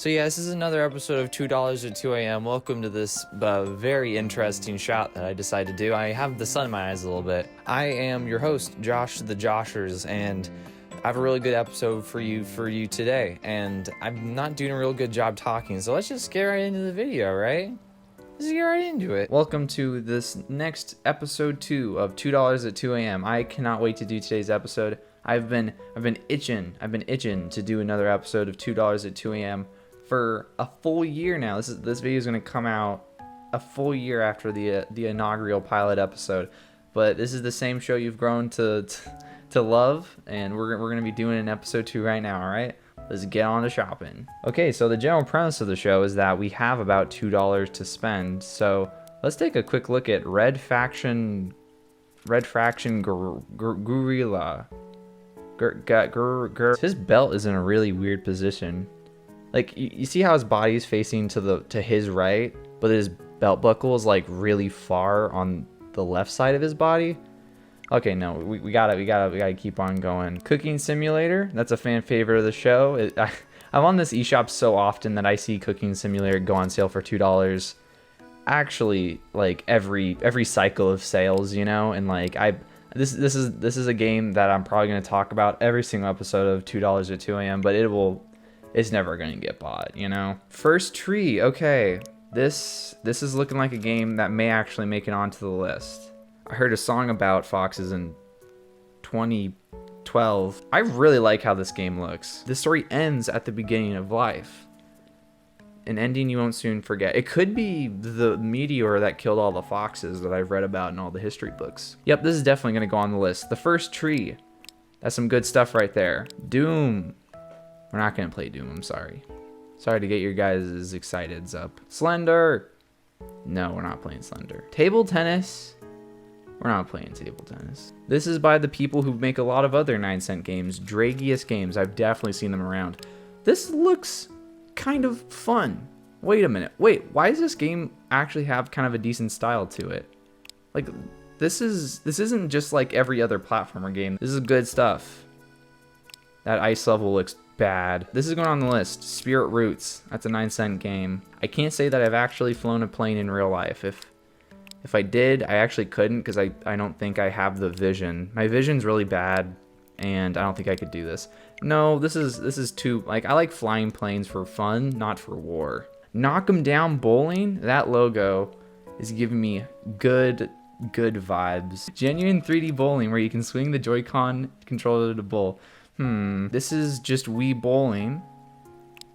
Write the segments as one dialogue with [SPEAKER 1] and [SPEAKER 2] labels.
[SPEAKER 1] So yeah, this is another episode of $2 at 2 a.m. Welcome to this very interesting shot that I decided to do. I have the sun in my eyes a little bit. I am your host, Josh the Jooshrs, and I have a really good episode for you today. And I'm not doing a real good job talking, so let's just get right into the video, right? Let's get right into it. Welcome to this next episode 2 of $2 at 2 a.m. I cannot wait to do today's episode. I've been itching to do another episode of $2 at 2 a.m. for a full year now. This video is going to come out a full year after the inaugural pilot episode, but this is the same show you've grown to love, and we're going to be doing an episode 2 right now. All right, let's get on to shopping. Okay, so the general premise of the show is that we have about $2 to spend. So let's take a quick look at Red Faction Gorilla. His belt is in a really weird position. Like, you see how his body is facing to his right, but his belt buckle is like really far on the left side of his body. Okay, no, we gotta keep on going. Cooking Simulator, that's a fan favorite of the show. I'm on this eShop so often that I see Cooking Simulator go on sale for $2. Actually, like every cycle of sales, you know, and like this is a game that I'm probably gonna talk about every single episode of $2 at 2 a.m. But it's never gonna get bought, you know. First Tree, okay. This is looking like a game that may actually make it onto the list. I heard a song about foxes in 2012. I really like how this game looks. The story ends at the beginning of life. An ending you won't soon forget. It could be the meteor that killed all the foxes that I've read about in all the history books. Yep, this is definitely gonna go on the list. The First Tree. That's some good stuff right there. Doom. We're not gonna play Doom, I'm sorry. Sorry to get your guys' exciteds up. Slender. No, we're not playing Slender. Table Tennis. We're not playing Table Tennis. This is by the people who make a lot of other 9-cent games. Dragius Games. I've definitely seen them around. This looks kind of fun. Wait a minute. Wait, why does this game actually have kind of a decent style to it? Like, this isn't just like every other platformer game. This is good stuff. That ice level looks bad. This is going on the list. Spirit Roots. That's a 9-cent game. I can't say that I've actually flown a plane in real life. If I did, I actually couldn't because I don't think I have the vision. My vision's really bad, and I don't think I could do this. No, this is too, like, I like flying planes for fun, not for war. Knock 'em Down Bowling. That logo is giving me good vibes. Genuine 3D bowling where you can swing the Joy-Con controller to bowl. This is just Wii Bowling,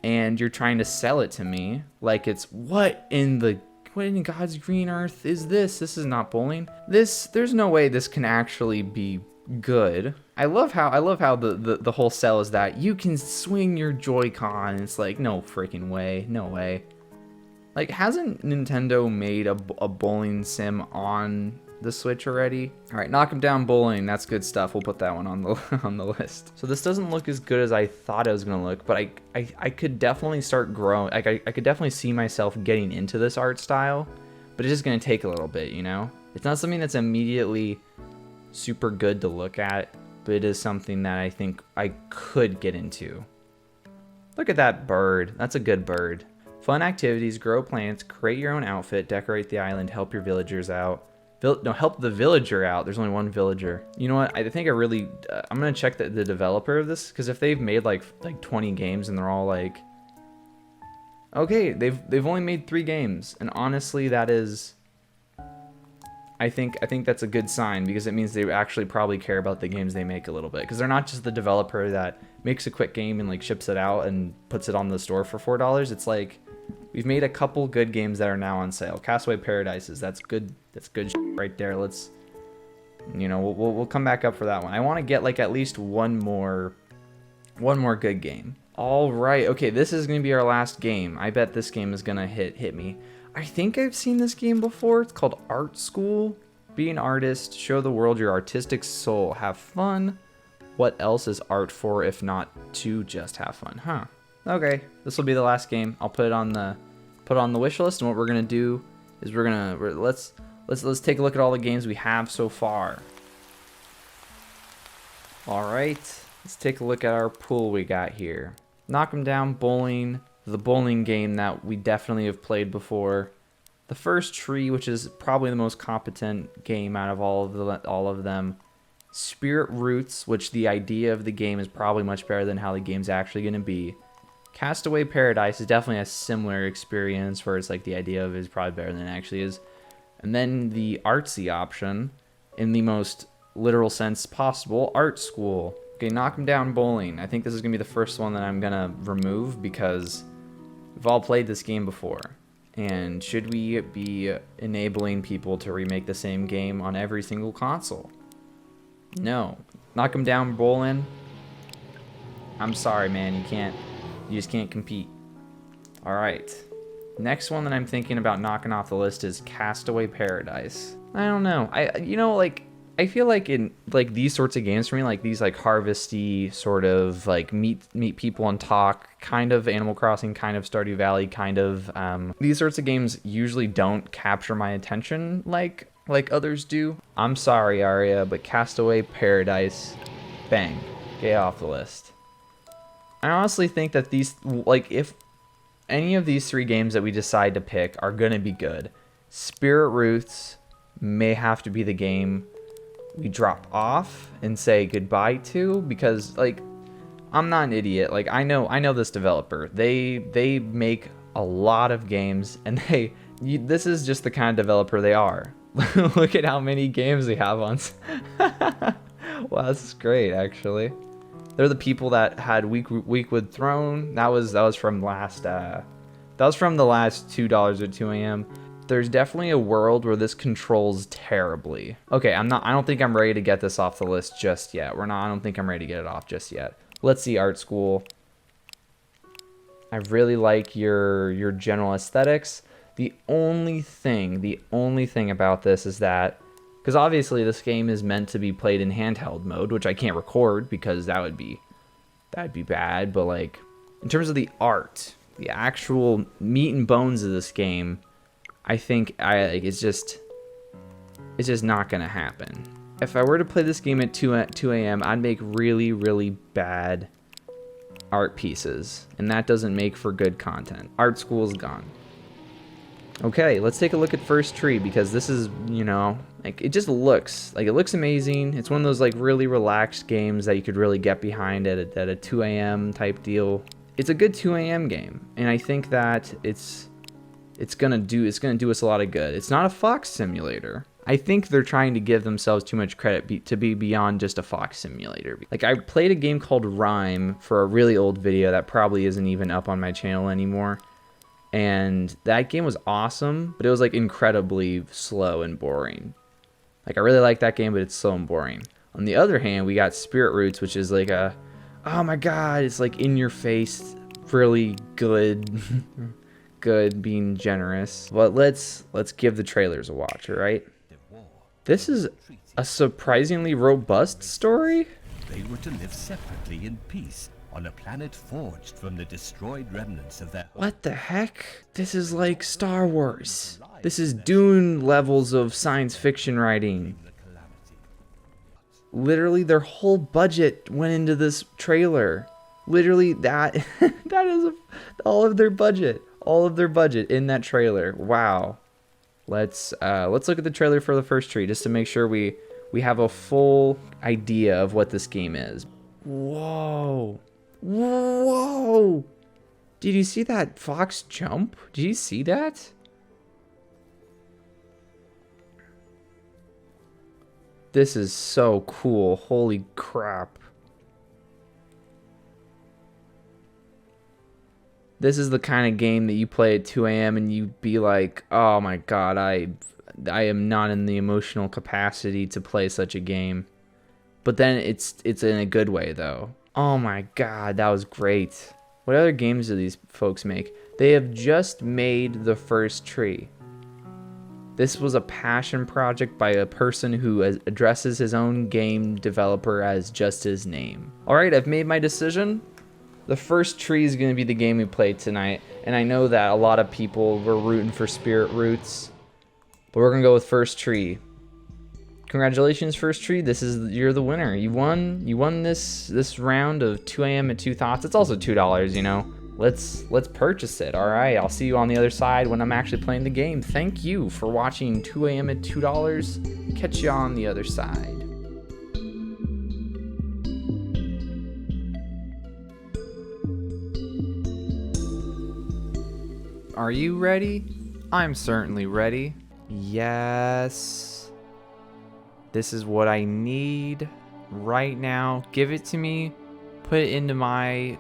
[SPEAKER 1] and you're trying to sell it to me like it's what in God's green earth is this? This is not bowling. There's no way this can actually be good. I love how the whole sell is that you can swing your Joy-Con. It's like, no freaking way, no way. Like, hasn't Nintendo made a bowling sim on the Switch already? All right, Knock 'em Down Bowling. That's good stuff. We'll put that one on the list. So this doesn't look as good as I thought it was gonna look, but I could definitely start growing. Like, I could definitely see myself getting into this art style, but it's just gonna take a little bit, you know. It's not something that's immediately super good to look at, but it is something that I think I could get into. Look at that bird. That's a good bird. Fun activities, grow plants, create your own outfit, decorate the island, help your villagers out. Help the villager out. There's only one villager. You know what? I think I'm gonna check the developer of this, because if they've made like 20 games and they're all like, okay, they've only made 3 games, and honestly, that is, I think that's a good sign, because it means they actually probably care about the games they make a little bit, because they're not just the developer that makes a quick game and like ships it out and puts it on the store for $4. It's like, we've made a couple good games that are now on sale. Castaway Paradises, that's good right there. Let's, you know, we'll come back up for that one. I want to get like at least one more good game. All right, okay, this is gonna be our last game. I bet this game is gonna hit me. I think I've seen this game before. It's called Art School. Be an artist, show the world your artistic soul, have fun. What else is art for if not to just have fun, huh? Okay, this will be the last game. I'll put it on the wish list, and what we're gonna do is let's take a look at all the games we have so far. All right, let's take a look at our pool we got here. Knock 'em Down Bowling, the bowling game that we definitely have played before, the first tree, which is probably the most competent game out of all of them, Spirit Roots, which the idea of the game is probably much better than how the game's actually going to be. Castaway Paradise is definitely a similar experience where it's like the idea of it is probably better than it actually is. And then the artsy option, in the most literal sense possible, Art School. Okay, Knock 'em Down Bowling. I think this is going to be the first one that I'm going to remove because we've all played this game before. And should we be enabling people to remake the same game on every single console? No. Knock 'em Down Bowling. I'm sorry, man. You just can't compete. Alright. Next one that I'm thinking about knocking off the list is Castaway Paradise. I don't know. I feel like in like these sorts of games for me, like these like harvesty sort of like meet people and talk, kind of Animal Crossing, kind of Stardew Valley, kind of these sorts of games usually don't capture my attention like others do. I'm sorry, Aria, but Castaway Paradise, bang, get off the list. I honestly think that these, like, if any of these three games that we decide to pick are gonna be good, Spirit Roots may have to be the game we drop off and say goodbye to, because like I'm not an idiot. Like I know this developer. They make a lot of games, and this is just the kind of developer they are. Look at how many games they have on. Wow, this is great actually. They're the people that had Weekwood Throne. That was from last that was from the last $2 at 2 a.m. There's definitely a world where this controls terribly. Okay, I don't think I'm ready to get this off the list just yet. I don't think I'm ready to get it off just yet. Let's see, Art School. I really like your general aesthetics. The only thing about this is that, because obviously this game is meant to be played in handheld mode, which I can't record because that'd be bad, but like in terms of the art, the actual meat and bones of this game, I think it's just not gonna happen. If I were to play this game at 2 a.m., I'd make really, really bad art pieces, and that doesn't make for good content. Art School's gone. Okay, let's take a look at First Tree, because this is, you know, like it looks amazing. It's one of those like really relaxed games that you could really get behind at a 2 a.m. type deal. It's a good 2 a.m. game, and I think that it's gonna do us a lot of good. It's not a fox simulator. I think they're trying to give themselves too much credit to be beyond just a fox simulator. Like I played a game called Rhyme for a really old video that probably isn't even up on my channel anymore. And that game was awesome, but it was like incredibly slow and boring. Like I really like that game, but it's slow and boring. On the other hand, we got Spirit Roots, which is like oh my god, it's like in your face, really good. Good, being generous. But let's give the trailers a watch, all right? This is a surprisingly robust story.
[SPEAKER 2] They were to live separately in peace on a planet forged from the destroyed remnants of their...
[SPEAKER 1] What the heck? This is like Star Wars. This is Dune levels of science fiction writing. Literally their whole budget went into this trailer. Literally that is all of their budget. All of their budget in that trailer. Wow. Let's look at the trailer for the First Tree just to make sure we have a full idea of what this game is. Whoa. Whoa. Did you see that fox jump? Did you see that? This is so cool. Holy crap. This is the kind of game that you play at 2 a.m. and you be like, oh my god, I am not in the emotional capacity to play such a game. But then it's in a good way though. Oh my god, that was great. What other games do these folks make? They have just made the First Tree. This was a passion project by a person who addresses his own game developer as just his name. Alright, I've made my decision. The First Tree is going to be the game we play tonight, and I know that a lot of people were rooting for Spirit Roots, but we're going to go with First Tree. Congratulations, First Tree. You're the winner. You won this round of 2 a.m. at 2 Thoughts. It's also $2, you know. let's purchase it. All right, I'll see you on the other side when I'm actually playing the game. Thank you for watching 2 a.m. at $2. Catch you on the other side. Are you ready? I'm certainly ready. Yes. This is what I need right now. Give it to me. Put it into my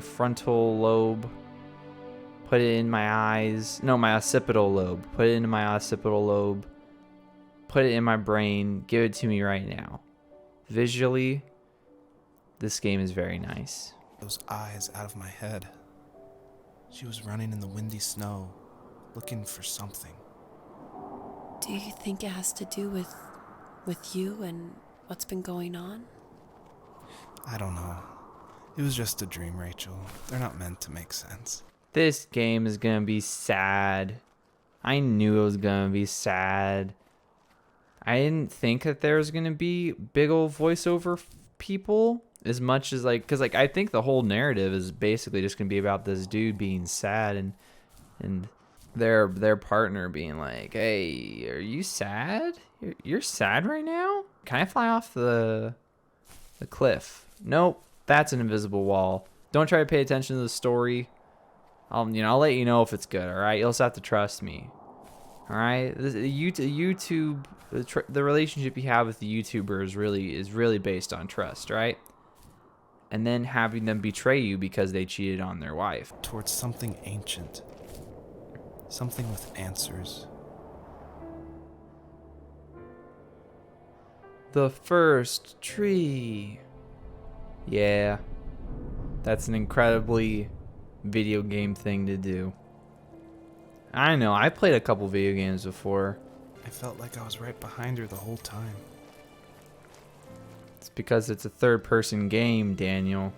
[SPEAKER 1] frontal lobe. Put it in my eyes. No, my occipital lobe. Put it into my occipital lobe. Put it in my brain. Give it to me right now. Visually, this game is very nice.
[SPEAKER 3] Those eyes out of my head. She was running in the windy snow, looking for something.
[SPEAKER 4] Do you think it has to do with you and what's been going on?
[SPEAKER 3] I don't know. It was just a dream, Rachel. They're not meant to make sense.
[SPEAKER 1] This game is gonna be sad. I knew it was gonna be sad. I didn't think that there was gonna be big old voiceover people as much as because I think the whole narrative is basically just gonna be about this dude being sad and their partner being like, hey, are you sad? You're sad right now? Can I fly off the cliff? Nope, that's an invisible wall. Don't try to pay attention to the story. I'll let you know if it's good. All right, you'll just have to trust me. All right, YouTube, the relationship you have with the YouTuber is really based on trust, right? And then having them betray you because they cheated on their wife.
[SPEAKER 3] Towards something ancient. Something with answers.
[SPEAKER 1] The first tree. Yeah, that's an incredibly video game thing to do. I know, I played a couple video games before.
[SPEAKER 3] I felt like I was right behind her the whole time.
[SPEAKER 1] It's because it's a third-person game, Daniel.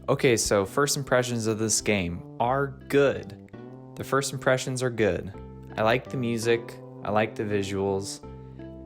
[SPEAKER 1] Okay, so first impressions of this game are good. The first impressions are good. I like the music, I like the visuals,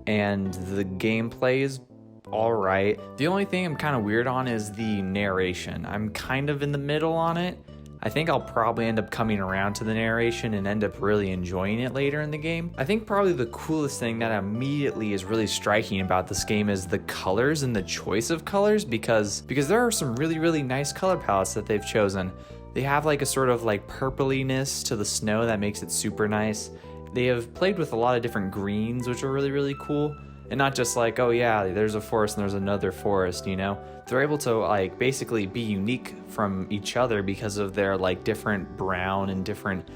[SPEAKER 1] and the gameplay is alright. The only thing I'm kind of weird on is the narration. I'm kind of in the middle on it. I think I'll probably end up coming around to the narration and end up really enjoying it later in the game. I think probably the coolest thing that immediately is really striking about this game is the colors and the choice of colors because there are some really nice color palettes that they've chosen. They have like a sort of like purpliness to the snow that makes it super nice. They have played with a lot of different greens, which are really cool. And not just like, oh yeah, there's a forest and there's another forest, you know? They're able to like basically be unique from each other because of their like different brown and different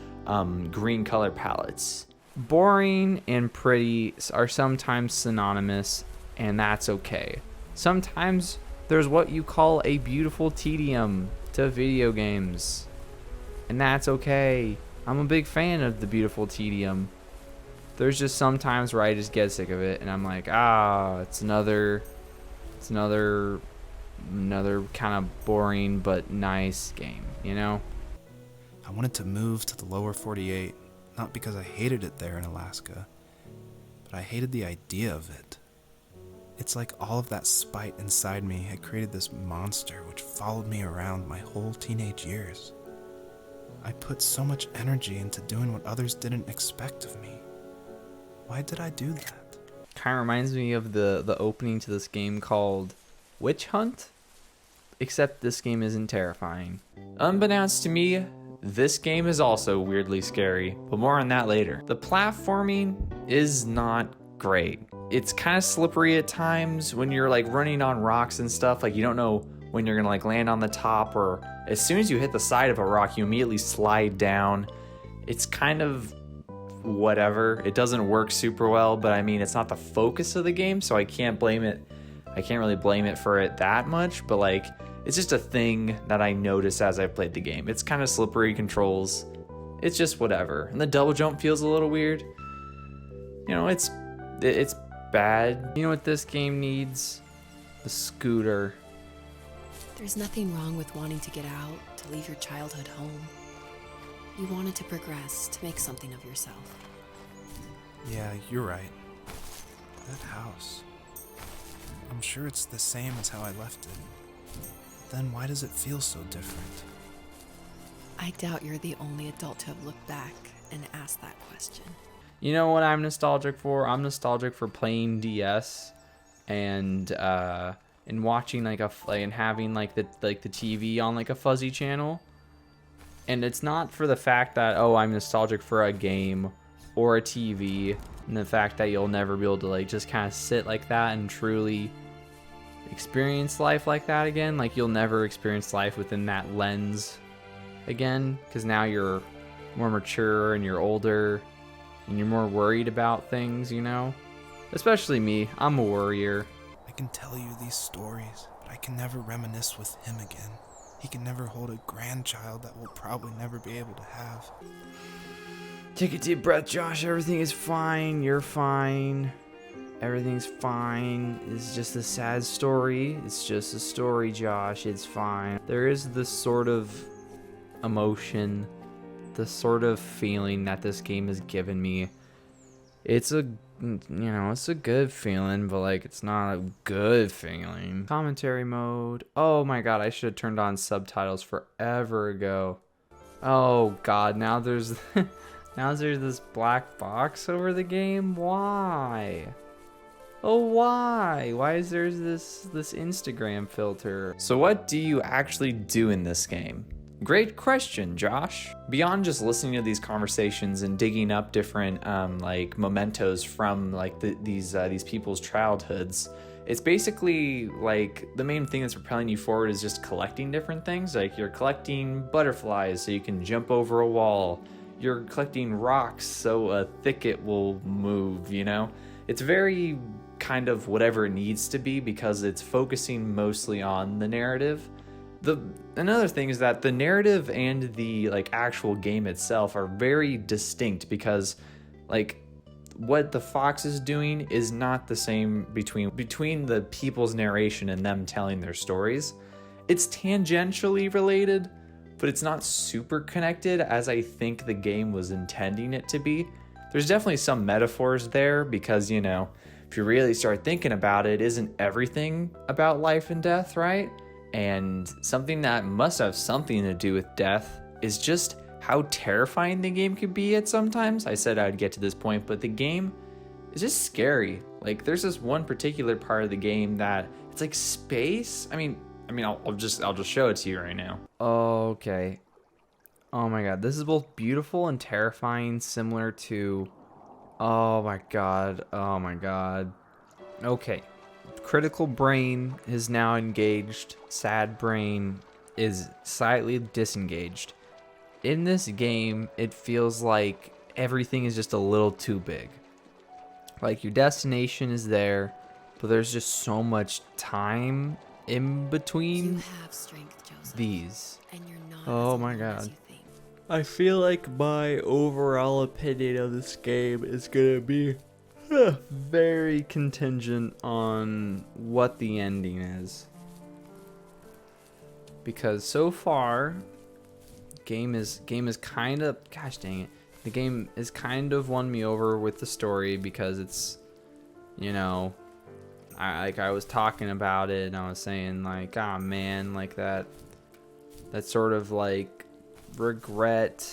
[SPEAKER 1] green color palettes. Boring and pretty are sometimes synonymous, and that's okay. Sometimes there's what you call a beautiful tedium to video games, and that's okay. I'm a big fan of the beautiful tedium. There's just some times where I just get sick of it and I'm like, it's another kind of boring but nice game, you know?
[SPEAKER 3] I wanted to move to the lower 48, not because I hated it there in Alaska, but I hated the idea of it. It's like all of that spite inside me had created this monster which followed me around my whole teenage years. I put so much energy into doing what others didn't expect of me. Why did I do that?
[SPEAKER 1] Kind of reminds me of the opening to this game called Witch Hunt, except this game isn't terrifying. Unbeknownst to me, this game is also weirdly scary, but more on that later. The platforming is not great. It's kind of slippery at times when you're like running on rocks and stuff. Like you don't know when you're gonna like land on the top, or as soon as you hit the side of a rock, you immediately slide down. It's kind of whatever. It doesn't work super well, but I mean, it's not the focus of the game, so I can't blame it. I can't really blame it for it that much, but like, it's just a thing that I noticed as I played the game. It's kind of slippery controls. It's just whatever. And the double jump feels a little weird. You know, it's bad. You know what this game needs? The scooter.
[SPEAKER 4] There's nothing wrong with wanting to get out, to leave your childhood home. You wanted to progress, to make something of yourself.
[SPEAKER 3] Yeah, you're right. That house. I'm sure it's the same as how I left it. then why does it feel so different?
[SPEAKER 4] I doubt you're the only adult to have looked back and asked that question.
[SPEAKER 1] You know what I'm nostalgic for? I'm nostalgic for playing DS and watching like and having like the TV on like a fuzzy channel. And it's not for the fact that, oh, I'm nostalgic for a game or a TV, and the fact that you'll never be able to like just kind of sit like that and truly experience life like that again. Like you'll never experience life within that lens again, because now you're more mature and you're older and you're more worried about things, you know? Especially me, I'm a worrier.
[SPEAKER 3] I can tell you these stories, but I can never reminisce with him again. He can never hold a grandchild that we'll probably never be able to have.
[SPEAKER 1] Take a deep breath, Josh. Everything is fine. You're fine. Everything's fine. It's just a sad story. It's just a story, Josh. It's fine. There is this sort of emotion, the sort of feeling that this game has given me. It's a, it's a good feeling, but like it's not a good feeling. Commentary mode. Oh my god, I should have turned on subtitles forever ago. Oh god, now there's now there's this black box over the game. Why? Oh, why? Why is there this Instagram filter? So what do you actually do in this game? Great question, Josh. Beyond just listening to these conversations and digging up different like mementos from like these people's childhoods, it's basically like the main thing that's propelling you forward is just collecting different things. Like you're collecting butterflies so you can jump over a wall. You're collecting rocks so a thicket will move, you know? It's very kind of whatever it needs to be because it's focusing mostly on the narrative. Another thing is that the narrative and the like actual game itself are very distinct because like what the fox is doing is not the same between the people's narration and them telling their stories. It's tangentially related, but it's not super connected as I think the game was intending it to be. There's definitely some metaphors there because, you know, if you really start thinking about it, isn't everything about life and death, right? And something that must have something to do with death is just how terrifying the game could be at sometimes. I said I'd get to this point, but the game is just scary. Like there's this one particular part of the game that it's like space. I mean, I'll just show it to you right now. Okay. Oh my god, this is both beautiful and terrifying, similar to. Oh my god. Oh my god. Okay. Critical brain is now engaged. Sad brain is slightly disengaged. In this game, it feels like everything is just a little too big. Like your destination is there, but there's just so much time in between
[SPEAKER 4] You have strength, Joseph,
[SPEAKER 1] these.
[SPEAKER 4] and you're not
[SPEAKER 1] Oh
[SPEAKER 4] as
[SPEAKER 1] my
[SPEAKER 4] alone
[SPEAKER 1] god.
[SPEAKER 4] as you think.
[SPEAKER 1] I feel like my overall opinion of this game is gonna be very contingent on what the ending is. Because so far, game is kind of, gosh dang it, the game is kind of won me over with the story because it's, you know, I was talking about it and I was saying like, ah man, like that sort of like regret,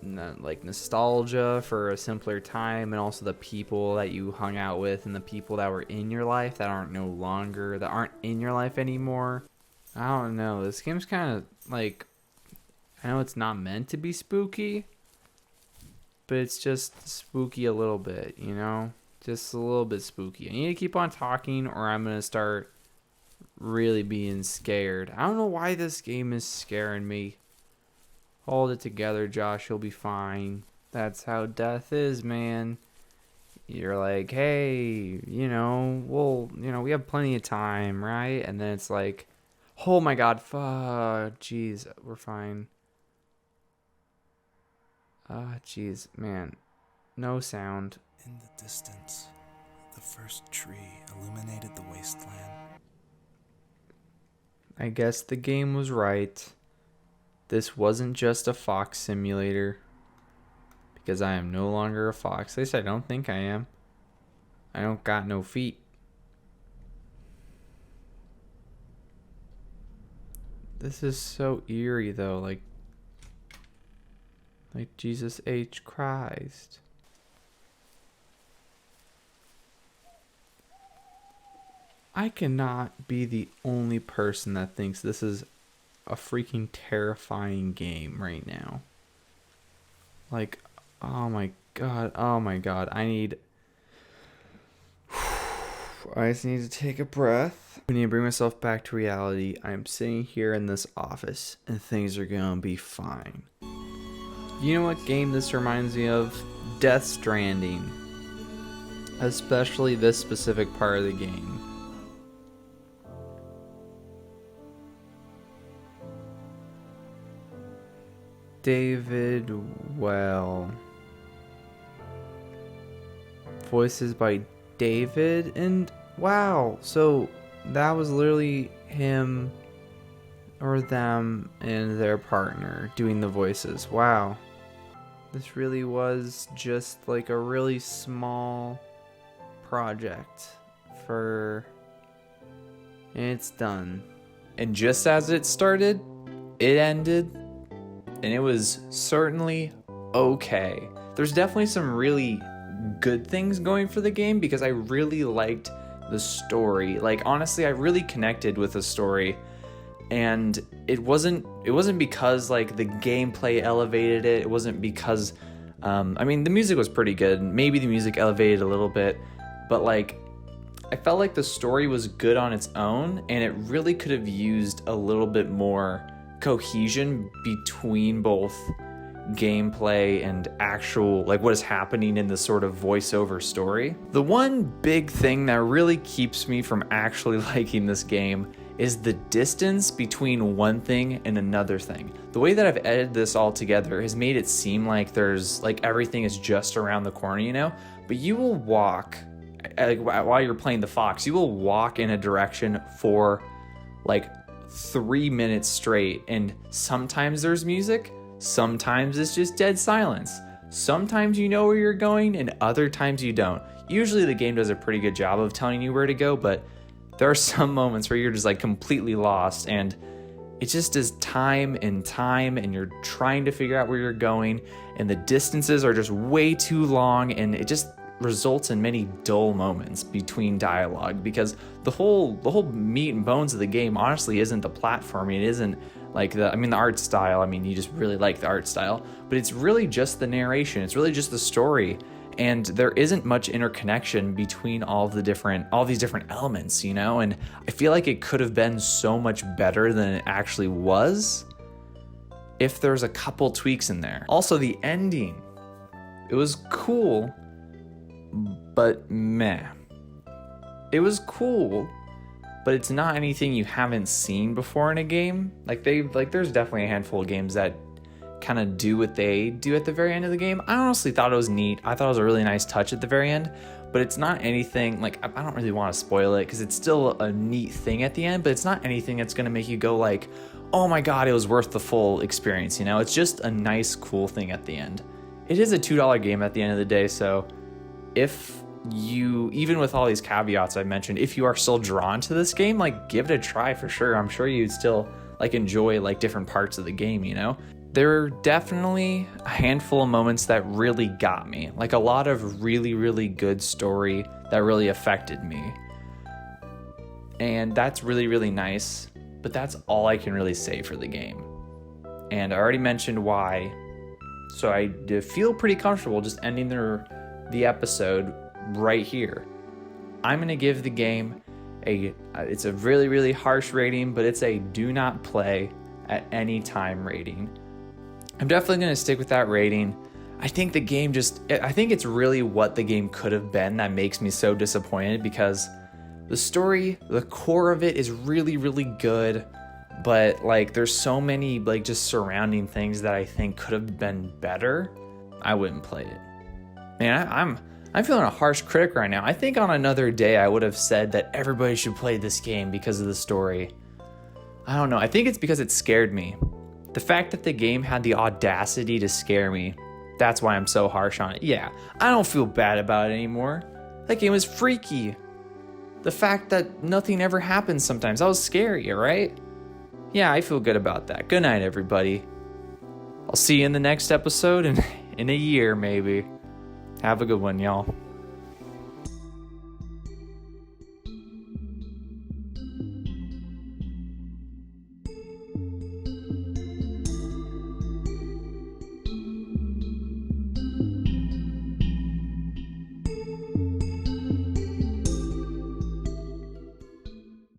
[SPEAKER 1] like nostalgia for a simpler time, and also the people that you hung out with and the people that were in your life that aren't in your life anymore. I don't know, this game's kind of like, I know it's not meant to be spooky, but it's just spooky a little bit, you know, just a little bit spooky. I need to keep on talking or I'm gonna start really being scared. I don't know why this game is scaring me. Hold it together, Josh. You'll be fine. That's how death is, man. You're like, hey, you know, we have plenty of time, right? And then it's like, oh my god, fuck, jeez, we're fine. Jeez, man. No sound.
[SPEAKER 3] In the distance, the first tree illuminated the wasteland.
[SPEAKER 1] I guess the game was right. This wasn't just a fox simulator. Because I am no longer a fox. At least I don't think I am. I don't got no feet. This is so eerie though, like Jesus H. Christ. I cannot be the only person that thinks this is a freaking terrifying game right now. Like, oh my god, I just need to take a breath. I need to bring myself back to reality. I'm sitting here in this office and things are gonna be fine. You know what game this reminds me of? Death Stranding. Especially this specific part of the game. David Well. Voices by David, and wow, so that was literally him or them and their partner doing the voices. Wow. This really was just like a really small project and it's done. And just as it started, it ended. And it was certainly okay. There's definitely some really good things going for the game because I really liked the story. Like, honestly, I really connected with the story. And it wasn't because like the gameplay elevated it. It wasn't because I mean, the music was pretty good. Maybe the music elevated a little bit, but like I felt like the story was good on its own and it really could have used a little bit more cohesion between both gameplay and actual, like, what is happening in the sort of voiceover story. The one big thing that really keeps me from actually liking this game is the distance between one thing and another thing. The way that I've edited this all together has made it seem like there's, like, everything is just around the corner, you know? But you will walk, while you're playing the fox, you will walk in a direction for, like, 3 minutes straight, and sometimes there's music, sometimes it's just dead silence. Sometimes you know where you're going, and other times you don't. Usually the game does a pretty good job of telling you where to go, but there are some moments where you're just like completely lost, and it just is time, and you're trying to figure out where you're going, and the distances are just way too long, and it just results in many dull moments between dialogue, because the whole meat and bones of the game honestly isn't the platforming. It isn't like the art style. I mean, you just really like the art style, but it's really just the narration. It's really just the story, and there isn't much interconnection between all these different elements, you know? And I feel like it could have been so much better than it actually was if there's a couple tweaks in there. Also, the ending, it was cool, but meh. It was cool, but it's not anything you haven't seen before in a game. There's definitely a handful of games that kind of do what they do at the very end of the game. I honestly thought it was neat. I thought it was a really nice touch at the very end, but it's not anything, like, I don't really want to spoil it because it's still a neat thing at the end, but it's not anything that's going to make you go like, oh my god, it was worth the full experience, you know? It's just a nice, cool thing at the end. It is a $2 game at the end of the day, so if you, even with all these caveats I mentioned, if you are still drawn to this game, like, give it a try for sure. I'm sure you'd still like enjoy like different parts of the game, you know? There are definitely a handful of moments that really got me, like a lot of really, really good story that really affected me. And that's really, really nice, but that's all I can really say for the game. And I already mentioned why, so I feel pretty comfortable just ending the episode right here. I'm gonna give the game it's a really, really harsh rating, but it's a do not play at any time rating. I'm definitely gonna stick with that rating. I think the game I think it's really what the game could have been that makes me so disappointed, because the story, the core of it is really, really good, but like there's so many like just surrounding things that I think could have been better. I wouldn't play it. Man, I'm feeling a harsh critic right now. I think on another day I would have said that everybody should play this game because of the story. I don't know. I think it's because it scared me. The fact that the game had the audacity to scare me, that's why I'm so harsh on it. Yeah, I don't feel bad about it anymore. That game was freaky. The fact that nothing ever happens sometimes, that was scary, right? Yeah, I feel good about that. Good night, everybody. I'll see you in the next episode in a year, maybe. Have a good one, y'all.